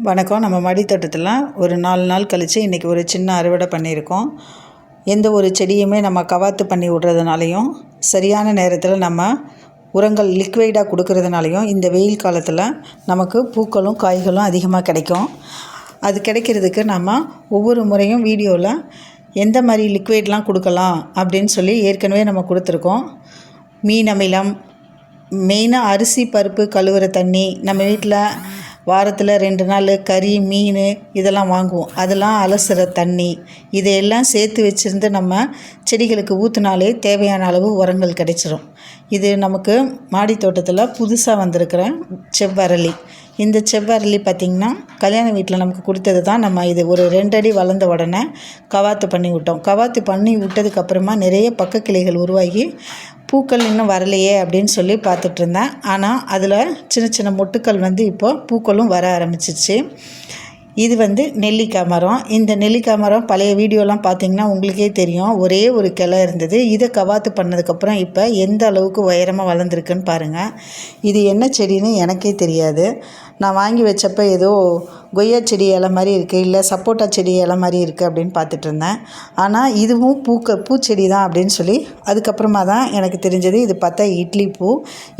வணக்கம். நம்ம மாடி தோட்டத்தில் ஒரு 4 நாள் கழித்து இன்றைக்கி ஒரு சின்ன அறுவடை பண்ணியிருக்கோம். எந்த ஒரு செடியுமே நம்ம கவாத்து பண்ணி விடுறதுனாலையும், சரியான நேரத்தில் நம்ம உரங்கள் லிக்விடாக கொடுக்கறதுனாலையும் இந்த வெயில் காலத்தில் நமக்கு பூக்களும் காய்களும் அதிகமாக கிடைக்கும். அது கிடைக்கிறதுக்கு நம்ம ஒவ்வொரு முறையும் வீடியோவில் எந்த மாதிரி லிக்விட்லாம் கொடுக்கலாம் அப்படின்னு சொல்லி ஏற்கனவே நம்ம கொடுத்துருக்கோம். மீன் அமிலம், மெயினாக அரிசி பருப்பு கழுவுற தண்ணி, நம்ம வீட்டில் வாரத்தில் 2 நாள் கறி மீன் இதெல்லாம் வாங்குவோம், அதெல்லாம் அலசுகிற தண்ணி, இதையெல்லாம் சேர்த்து வச்சுருந்து நம்ம செடிகளுக்கு ஊற்றினாலே தேவையான அளவு உரங்கள் கிடைச்சிரும். இது நமக்கு மாடி தோட்டத்தில் புதுசாக வந்திருக்கிற செவ்வரளி. இந்த செவ்வரளி பார்த்திங்கன்னா கல்யாண வீட்டில் நமக்கு கொடுத்தது தான். நம்ம இது ஒரு 2 அடி வளர்ந்த உடனே கவாத்து பண்ணி விட்டோம். கவாத்து பண்ணி விட்டதுக்கப்புறமா நிறைய பக்க கிளைகள் உருவாகி பூக்கள் இன்னும் வரலையே அப்படின்னு சொல்லி பார்த்துட்ருந்தேன். ஆனால் அதில் சின்ன சின்ன மொட்டுக்கள் இப்போ பூக்களும் வர ஆரம்பிச்சிச்சு. இது நெல்லிக்காய் மரம். இந்த நெல்லிக்காய் மரம் பழைய வீடியோலாம் பார்த்திங்கன்னா உங்களுக்கே தெரியும், ஒரே ஒரு கிளை இருந்தது. இதை கவாத்து பண்ணதுக்கப்புறம் இப்போ எந்த அளவுக்கு உயரமாக வளர்ந்துருக்குன்னு பாருங்கள். இது என்ன செடின்னு எனக்கே தெரியாது. நான் வாங்கி வச்சப்போ ஏதோ கொய்யா செடி இலை மாதிரி இருக்குது, இல்லை சப்போட்டா செடி இலை மாதிரி இருக்குது அப்படின்னு பார்த்துட்டு இருந்தேன். ஆனால் இதுவும் பூச்செடி தான் அப்படின்னு சொல்லி அதுக்கப்புறமா தான் எனக்கு தெரிஞ்சது. இது பார்த்தா இட்லி பூ.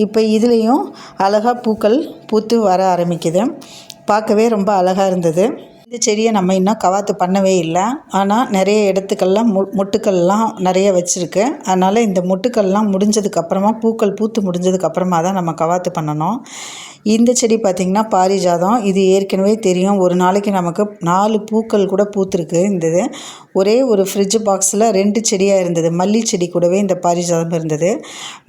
இப்போ இதுலேயும் அழகாக பூக்கள் பூத்து வர ஆரம்பிக்குது. பார்க்கவே ரொம்ப அழகாக இருந்தது. இந்த செடியை நம்ம இன்னும் கவாத்து பண்ணவே இல்லை. ஆனால் நிறைய இடத்துக்கெல்லாம் மொட்டுக்கள்லாம் நிறைய வச்சுருக்கு. அதனால் இந்த மொட்டுக்கள்லாம் முடிஞ்சதுக்கப்புறமா, பூக்கள் பூத்து முடிஞ்சதுக்கப்புறமா தான் நம்ம கவாத்து பண்ணணும். இந்த செடி பார்த்திங்கன்னா பாரிஜாதம். இது ஏற்கனவே தெரியும். ஒரு நாளைக்கு நமக்கு 4 பூக்கள் கூட பூத்துருக்கு. இந்த ஒரே ஒரு ஃப்ரிட்ஜ் பாக்ஸில் 2 செடியாக இருந்தது. மல்லி செடி கூடவே இந்த பாரிஜாதம் இருந்தது.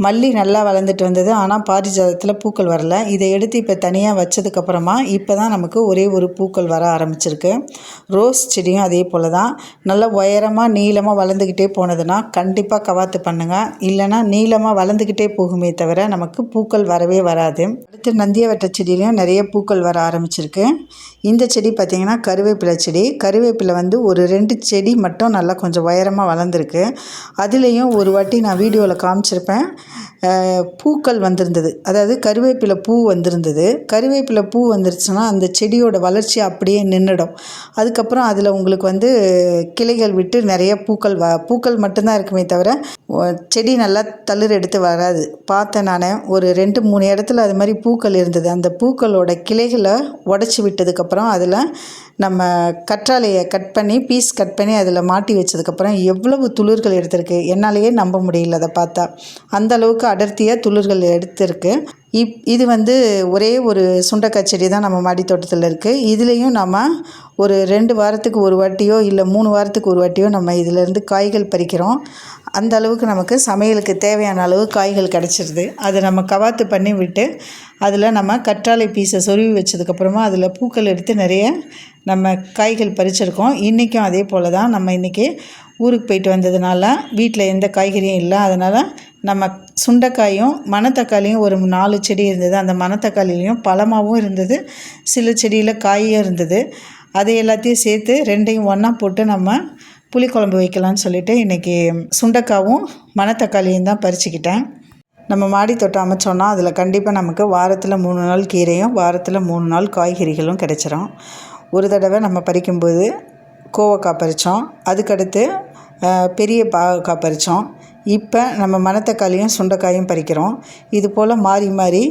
மல்லி நல்லா வளர்ந்துட்டு வந்தது. ஆனால் பாரிஜாதத்தில் பூக்கள் வரல. இதை எடுத்து இப்போ தனியாக வச்சதுக்கப்புறமா இப்போ தான் நமக்கு ஒரே ஒரு பூக்கள் வர ஆரம்பிச்சிருக்கு. ரோஸ் செடியும் அதே போல் தான். நல்லா உயரமாக நீளமாக வளர்ந்துக்கிட்டே போனதுன்னா கண்டிப்பாக கவாத்து பண்ணுங்கள். இல்லைனா நீளமாக வளர்ந்துக்கிட்டே போகுமே தவிர நமக்கு பூக்கள் வரவே வராது. அடுத்து நந்தியவட்ட செடியிலையும் நிறைய பூக்கள் வர ஆரம்பிச்சிருக்கு. இந்த செடி பார்த்திங்கன்னா கருவேப்பிலை செடி. கருவேப்பிலை ஒரு 2 செடி மட்டும் நல்லா கொஞ்சம் உயரமாக வளர்ந்துருக்கு. அதுலேயும் ஒரு வாட்டி நான் வீடியோவில் காமிச்சிருப்பேன், பூக்கள் வந்திருந்தது. அதாவது கருவேப்பிலை பூ வந்திருந்தது. கருவேப்பிலை பூ வந்துருச்சுன்னா அந்த செடியோட வளர்ச்சி அப்படியே நின்றுடும். அதுக்கப்புறம் அதில் உங்களுக்கு கிளைகள் விட்டு நிறைய பூக்கள் மட்டும்தான் இருக்குமே தவிர செடி நல்லா தளிர் எடுத்து வராது. பார்த்தேன் நான் ஒரு 2-3 இடத்துல அது மாதிரி பூக்கள் இருந்தது. அந்த பூக்களோட கிளைகளை உடச்சி விட்டதுக்கப்புறம் அதில் நம்ம கற்றாழையை பீஸ் கட் பண்ணி அதில் மாட்டி வச்சதுக்கப்புறம் எவ்வளவு துளிர்கள் எடுத்திருக்கு, என்னாலேயே நம்ப முடியல. அதை பார்த்தா அந்த அளவுக்கு அடர்த்தியாக துளிர்கள் எடுத்திருக்கு. இது ஒரே ஒரு சுண்டைக்காய் செடி தான் நம்ம மாடி தோட்டத்தில் இருக்குது. இதுலேயும் நம்ம ஒரு 2 வாரத்துக்கு ஒரு வாட்டியோ இல்லை 3 வாரத்துக்கு ஒரு வாட்டியோ நம்ம இதிலேருந்து காய்கள் பறிக்கிறோம். அந்த அளவுக்கு நமக்கு சமையலுக்கு தேவையான அளவு காய்கள் கிடச்சிருது. அதை நம்ம கவாத்து பண்ணி விட்டு அதில் நம்ம கற்றாழை பீஸை சொருவி வச்சதுக்கப்புறமா அதில் பூக்கள் எடுத்து நிறைய நம்ம காய்கள் பறிச்சிருக்கோம். இன்றைக்கும் அதே போல் தான். நம்ம இன்றைக்கி ஊருக்கு போயிட்டு வந்ததுனால வீட்டில் எந்த காய்கறியும் இல்லை. அதனால் நம்ம சுண்டைக்காயும் மணத்தக்காளியும் ஒரு 4 செடி இருந்தது. அந்த மணத்தக்காளிலையும் பழமாகவும் இருந்தது, சில செடியில் காயும் இருந்தது. அதை எல்லாத்தையும் சேர்த்து 2ஐயும் ஒன்றா போட்டு நம்ம புளிக்குழம்பு வைக்கலான்னு சொல்லிவிட்டு இன்றைக்கி சுண்டைக்காவும் மணத்தக்காளியும் தான் பறிச்சுக்கிட்டேன். நம்ம மாடி தோட்டம் அமைச்சோன்னா அதில் கண்டிப்பாக நமக்கு வாரத்தில் 3 நாள் கீரையும் வாரத்தில் 3 நாள் காய்கறிகளும் கிடைச்சிரும். ஒரு தடவை நம்ம பறிக்கும்போது கோவக்காய் பறித்தோம், அதுக்கடுத்து பெரிய பாகக்காய் பறித்தோம். இப்போ நம்ம மணத்தக்காளியும் சுண்டைக்காயும் பறிக்கிறோம். இது போல் மாறி மாறி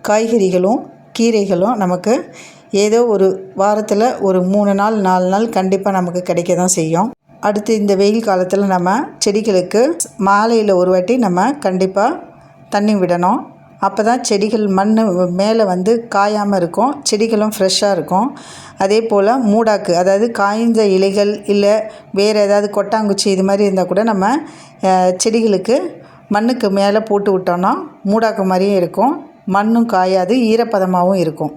காய்கறிகளும் கீரைகளும் நமக்கு ஏதோ ஒரு வாரத்தில் ஒரு 3 நாள் 4 நாள் கண்டிப்பாக நமக்கு கிடைக்க தான் செய்யும். அடுத்து இந்த வெயில் காலத்தில் நம்ம செடிகளுக்கு மாலையில் ஒரு வாட்டி நம்ம கண்டிப்பாக தண்ணி விடணும். அப்போ தான் செடிகள் மண் மேலே காயாமல் இருக்கும், செடிகளும் ஃப்ரெஷ்ஷாக இருக்கும். அதே போல் மூடாக்கு, அதாவது காய்ந்த இலைகள் இல்லை வேறு ஏதாவது கொட்டாங்குச்சி இது மாதிரி இருந்தால் கூட நம்ம செடிகளுக்கு மண்ணுக்கு மேலே போட்டு விட்டோன்னா மூடாக்கு மாதிரியும் இருக்கும், மண்ணும் காயாது, ஈரப்பதமாகவும் இருக்கும்.